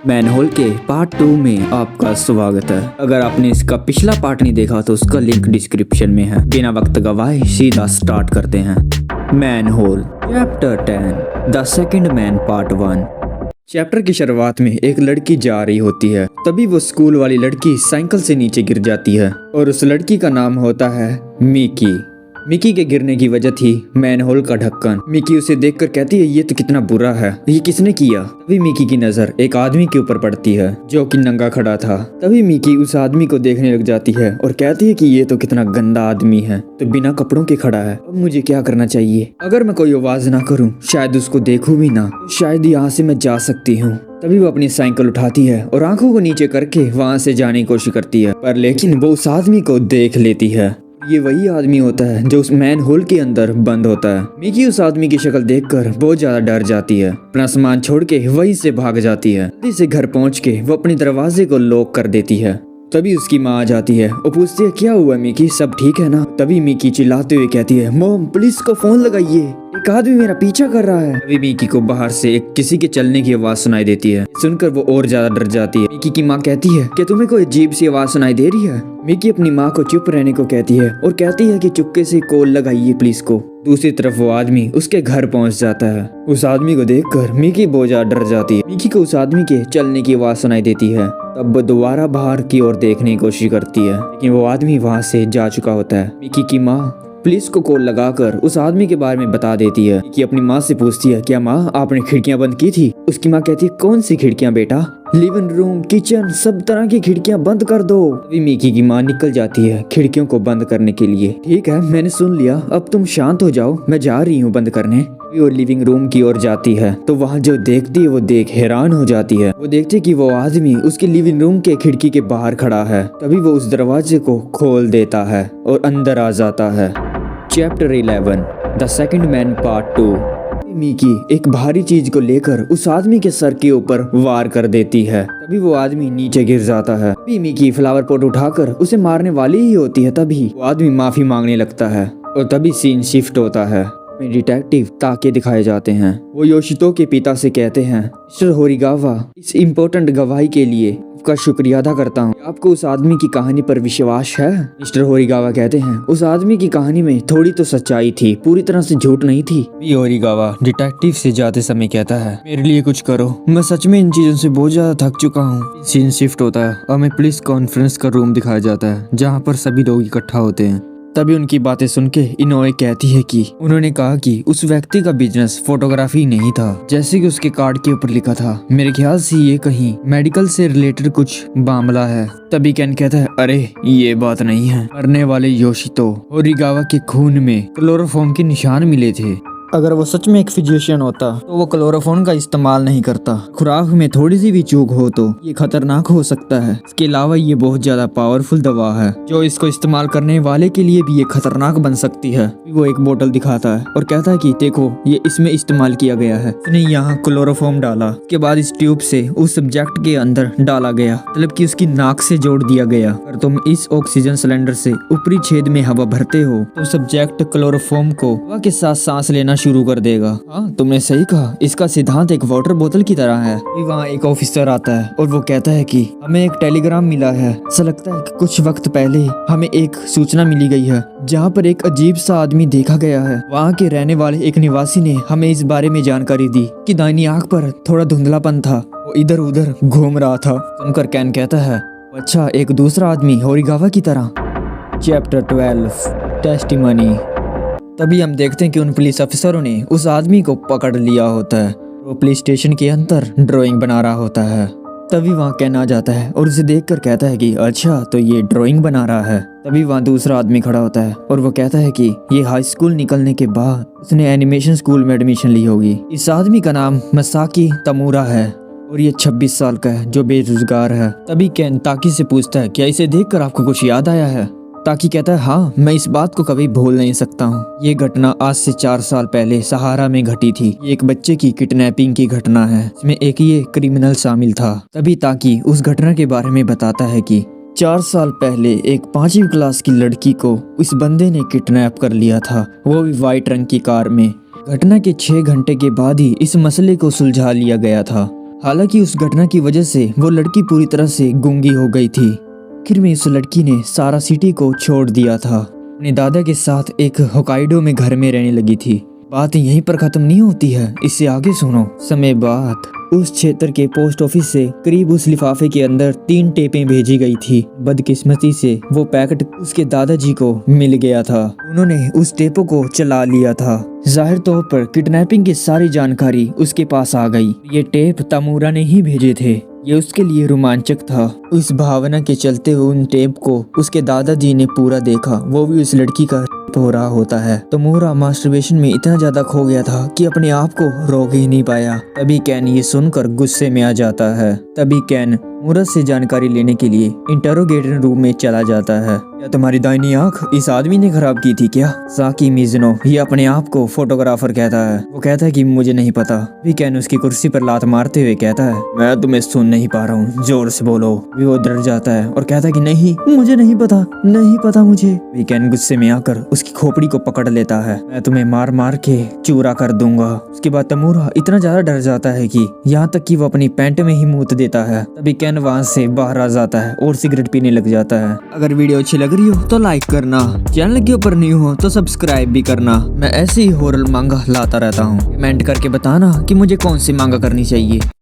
Manhole के part 2 में आपका स्वागत है। अगर आपने इसका पिछला पार्ट नहीं देखा तो उसका लिंक डिस्क्रिप्शन में है। बिना वक्त गवाए सीधा स्टार्ट करते हैं। Manhole chapter 10 the second man part 1। Chapter की शुरुआत में एक लड़की जा रही होती है, तभी वो स्कूल वाली लड़की साइकिल से नीचे गिर जाती है और उस लड़की का नाम होता है मिकी। मिकी के गिरने की वजह थी मैनहोल का ढक्कन। मिकी उसे देखकर कहती है ये तो कितना बुरा है, ये किसने किया। तभी मिकी की नजर एक आदमी के ऊपर पड़ती है जो कि नंगा खड़ा था। तभी मिकी उस आदमी को देखने लग जाती है और कहती है कि ये तो कितना गंदा आदमी है, तो बिना कपड़ों के खड़ा है। अब मुझे क्या करना चाहिए? अगर मैं कोई आवाज ना करूं, शायद उसको देखूं भी ना, तो शायद यहाँ से मैं जा सकती हूँ। तभी वो अपनी साइकिल उठाती है और आंखों को नीचे करके वहाँ से जाने की कोशिश करती है, पर लेकिन वो उस आदमी को देख लेती है। ये वही आदमी होता है जो उस मैन होल के अंदर बंद होता है। मिकी उस आदमी की शक्ल देखकर बहुत ज्यादा डर जाती है। अपना सामान छोड़ के वहीं से भाग जाती है। जल्दी से घर पहुंच के वो अपने दरवाजे को लॉक कर देती है। तभी उसकी माँ आ जाती है और पूछती है क्या हुआ मिकी, सब ठीक है ना? तभी मिकी चिल्लाते हुए कहती है मॉम पुलिस को फोन लगाइए, एक आदमी मेरा पीछा कर रहा है। तभी मिकी को बाहर से एक किसी के चलने की आवाज सुनाई देती है। सुनकर वो और ज्यादा डर जाती है। मिकी की माँ कहती है कि तुम्हें कोई अजीब सी आवाज सुनाई दे रही है। मिकी अपनी माँ को चुप रहने को कहती है और कहती है कि चुपके से कॉल लगाइए पुलिस को। दूसरी तरफ वो आदमी उसके घर पहुंच जाता है। उस आदमी को देखकर मिकी बहुत ज्यादा डर जाती है। मिकी को उस आदमी के चलने की आवाज सुनाई देती है। तब वो दोबारा बाहर की ओर देखने की कोशिश करती है, लेकिन वो आदमी वहां से जा चुका होता है। मिकी की माँ पुलिस को कॉल लगाकर उस आदमी के बारे में बता देती है कि अपनी माँ से पूछती है क्या माँ आपने खिड़कियाँ बंद की थी? उसकी माँ कहती है कौन सी खिड़कियाँ बेटा? लिविंग रूम, किचन, सब तरह की खिड़कियाँ बंद कर दो। अभी मिकी की माँ निकल जाती है खिड़कियों को बंद करने के लिए। ठीक है मैंने सुन लिया, अब तुम शांत हो जाओ, मैं जा रही हूँ बंद करने। वो लिविंग रूम की ओर जाती है तो वहाँ जो देखती है वो देख हैरान हो जाती है। वो देखती है कि वो आदमी उसके लिविंग रूम के खिड़की के बाहर खड़ा है। तभी वो उस दरवाजे को खोल देता है और अंदर आ जाता है। Chapter 11 the second man part 2। Mickey एक भारी चीज को लेकर उस आदमी के सर के ऊपर वार कर देती है। तभी वो आदमी नीचे गिर जाता है। तभी मिकी फ्लावर पॉट उठाकर उसे मारने वाली ही होती है। तभी वो आदमी माफी मांगने लगता है और तभी सीन शिफ्ट होता है। डिटेक्टिव ताके दिखाए जाते हैं। वो योशितो के पिता से कहते हैं मिस्टर होरिगावा, इस इम्पोर्टेंट गवाही के लिए आपका शुक्रिया अदा करता हूँ। आपको उस आदमी की कहानी पर विश्वास है? मिस्टर होरिगावा कहते हैं उस आदमी की कहानी में थोड़ी तो सच्चाई थी, पूरी तरह से झूठ नहीं थी। होरिगावा डिटेक्टिव से जाते समय कहता है मेरे लिए कुछ करो, मैं सच में इन चीजों से बहुत ज्यादा थक चुका हूँ। सीन शिफ्ट होता है और हमें पुलिस कॉन्फ्रेंस का रूम दिखाया जाता है जहाँ पर सभी लोग इकट्ठा होते हैं। तभी उनकी बातें सुन के इनोए कहती है कि उन्होंने कहा कि उस व्यक्ति का बिजनेस फोटोग्राफी नहीं था जैसे कि उसके कार्ड के ऊपर लिखा था। मेरे ख्याल से ये कहीं मेडिकल से रिलेटेड कुछ मामला है। तभी केन कहता है अरे ये बात नहीं है, मरने वाले योशितो होरिगावा के खून में क्लोरोफॉर्म के निशान मिले थे। अगर वो सच में एक फिजिशियन होता तो वो क्लोरोफॉर्म का इस्तेमाल नहीं करता। खुराक में थोड़ी सी भी चूक हो तो ये खतरनाक हो सकता है। इसके अलावा ये बहुत ज्यादा पावरफुल दवा है जो इसको इस्तेमाल करने वाले के लिए भी ये खतरनाक बन सकती है। वो एक बोतल दिखाता है और कहता है कि देखो ये इसमें इस्तेमाल किया गया है। उसने यहाँ क्लोरोफॉर्म डाला, उसके बाद इस ट्यूब से उस सब्जेक्ट के अंदर डाला गया, मतलब कि उसकी नाक से जोड़ दिया गया। अगर तुम इस ऑक्सीजन सिलेंडर से ऊपरी छेद में हवा भरते हो तो सब्जेक्ट क्लोरोफॉर्म को हवा के साथ सांस लेना शुरू कर देगा। हाँ तुमने सही कहा, इसका सिद्धांत एक वाटर बोतल की तरह है। वहाँ एक ऑफिसर आता है और वो कहता है कि हमें एक टेलीग्राम मिला है। ऐसा लगता है कि कुछ वक्त पहले हमें एक सूचना मिली गई है जहाँ पर एक अजीब सा आदमी देखा गया है। वहाँ के रहने वाले एक निवासी ने हमें इस बारे में जानकारी दी कि दाहिनी आंख पर थोड़ा धुंधलापन था, वो इधर उधर घूम रहा था। सुनकर कैन कहता है अच्छा एक दूसरा आदमी होरिगावा की तरह। Chapter 12 testimony. तभी हम देखते हैं कि उन पुलिस अफसरों ने उस आदमी को पकड़ लिया होता है। वो पुलिस स्टेशन के अंदर ड्राइंग बना रहा होता है। तभी वहाँ कैन आ जाता है और उसे देखकर कहता है कि अच्छा तो ये ड्राइंग बना रहा है। तभी वहाँ दूसरा आदमी खड़ा होता है और वो कहता है कि ये हाई स्कूल निकलने के बाद उसने एनिमेशन स्कूल में एडमिशन ली होगी। इस आदमी का नाम मसाकी तमुरा है और ये 26 साल का है जो बेरोजगार है। तभी कैन ताकी से पूछता है क्या इसे देखकर आपको कुछ याद आया है? ताकि कहता है हाँ मैं इस बात को कभी भूल नहीं सकता हूँ। ये घटना आज से 4 साल पहले सहारा में घटी थी। ये एक बच्चे की किडनैपिंग की घटना है, इसमें एक ये क्रिमिनल शामिल था। तभी ताकि उस घटना के बारे में बताता है कि 4 साल पहले एक 5वीं क्लास की लड़की को इस बंदे ने किडनैप कर लिया था, वो भी व्हाइट रंग की कार में। घटना के 6 घंटे के बाद ही इस मसले को सुलझा लिया गया था। हालांकि उस घटना की वजह से वो लड़की पूरी तरह से गूंगी हो गई थी। आखिर में इस लड़की ने सारा सिटी को छोड़ दिया था। अपने दादा के साथ एक होकाइडो में घर में रहने लगी थी। बात यहीं पर खत्म नहीं होती है, इससे आगे सुनो। समय बाद उस क्षेत्र के पोस्ट ऑफिस से करीब उस लिफाफे के अंदर 3 टेपें भेजी गई थी। बदकिस्मती से वो पैकेट उसके दादाजी को मिल गया था। उन्होंने उस टेपों को चला लिया था। जाहिर तौर पर किडनैपिंग की सारी जानकारी उसके पास आ गई। ये टेप तमूरा ने ही भेजे थे। ये उसके लिए रोमांचक था। उस भावना के चलते हुए उन टेप को उसके दादाजी ने पूरा देखा। वो भी उस लड़की का हो रहा होता है। तमूरा मास्टरबेशन में इतना ज्यादा खो गया था कि अपने आप को रोक ही नहीं पाया। तभी कैन ये सुनकर गुस्से में आ जाता है। तभी कैन मूरत से जानकारी लेने के लिए इंटरोगेटर रूम में चला जाता है। क्या तुम्हारी दाहिनी आंख इस आदमी ने खराब की थी क्या? साकी मिज़ुनो ये अपने आप को फोटोग्राफर कहता है। वो कहता है कि मुझे नहीं पता। भी कैन उसकी कुर्सी पर लात मारते हुए कहता है, मैं तुम्हें सुन नहीं पा रहा हूँ, जोर से बोलो। भी वो डर जाता है और कहता है कि नहीं, मुझे नहीं पता, नहीं पता मुझे। भी कैन गुस्से में आकर उसकी खोपड़ी को पकड़ लेता है। मैं तुम्हें मार मार के चूरा कर दूंगा। उसके बाद तमूरा इतना ज्यादा डर जाता है कि यहाँ तक कि वो अपनी पैंट में ही मूत देता है। तभी कैन वहाँ से बाहर आ जाता है और सिगरेट पीने लग जाता है। अगर वीडियो अच्छी लग रही हो तो लाइक करना, चैनल के ऊपर न्यू हो तो सब्सक्राइब भी करना। मैं ऐसे ही हॉरर मांगा लाता रहता हूँ। कमेंट करके बताना कि मुझे कौन सी मांगा करनी चाहिए।